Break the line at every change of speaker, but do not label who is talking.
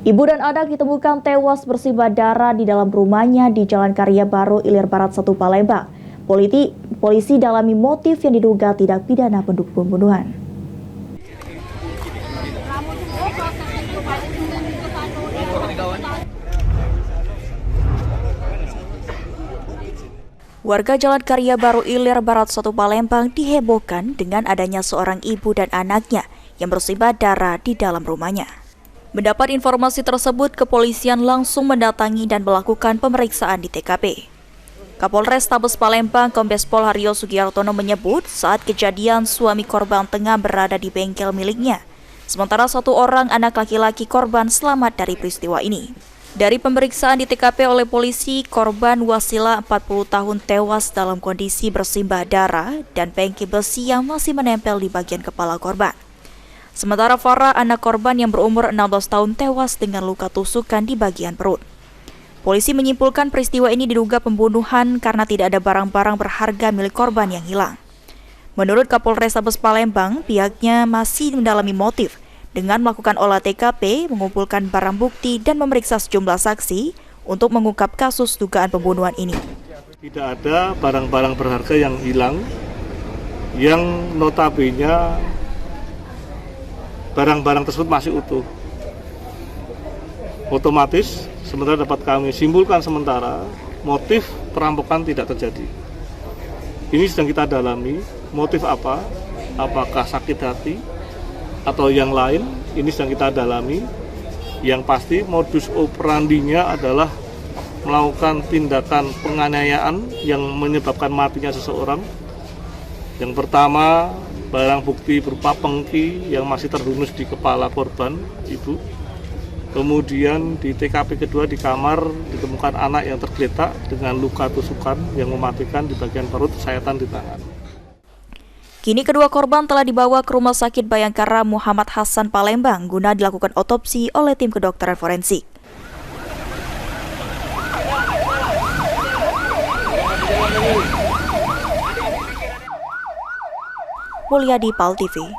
Ibu dan anak ditemukan tewas bersimbah darah di dalam rumahnya di Jalan Karya Baru, Ilir Barat 1, Palembang. Polisi dalami motif yang diduga tindak pidana pembunuhan. Warga Jalan Karya Baru, Ilir Barat 1, Palembang dihebohkan dengan adanya seorang ibu dan anaknya yang bersimbah darah di dalam rumahnya. Mendapat informasi tersebut, kepolisian langsung mendatangi dan melakukan pemeriksaan di TKP. Kapolres Tabes Palembang, Kombes Pol Haryo Sugiartono menyebut saat kejadian suami korban tengah berada di bengkel miliknya. Sementara satu orang anak laki-laki korban selamat dari peristiwa ini. Dari pemeriksaan di TKP oleh polisi, korban Wasila 40 tahun tewas dalam kondisi bersimbah darah dan pengki besi yang masih menempel di bagian kepala korban. Sementara Farah, anak korban yang berumur 16 tahun tewas dengan luka tusukan di bagian perut. Polisi menyimpulkan peristiwa ini diduga pembunuhan karena tidak ada barang-barang berharga milik korban yang hilang. Menurut Kapolres Tabes Palembang, pihaknya masih mendalami motif dengan melakukan olah TKP, mengumpulkan barang bukti dan memeriksa sejumlah saksi untuk mengungkap kasus dugaan pembunuhan ini.
Tidak ada barang-barang berharga yang hilang, yang notabene barang-barang tersebut masih utuh. Otomatis, sementara dapat kami simpulkan sementara, motif perampokan tidak terjadi. Ini sedang kita dalami, motif apa? Apakah sakit hati atau yang lain? Ini sedang kita dalami. Yang pasti modus operandinya adalah melakukan tindakan penganiayaan yang menyebabkan matinya seseorang. Yang pertama, barang bukti berupa pengki yang masih terhunus di kepala korban, ibu. Kemudian di TKP kedua di kamar ditemukan anak yang tergeletak dengan luka tusukan yang mematikan di bagian perut, sayatan di tangan.
Kini kedua korban telah dibawa ke Rumah Sakit Bayangkara Muhammad Hasan Palembang guna dilakukan otopsi oleh tim kedokteran forensik. Mulyadi, PAL TV.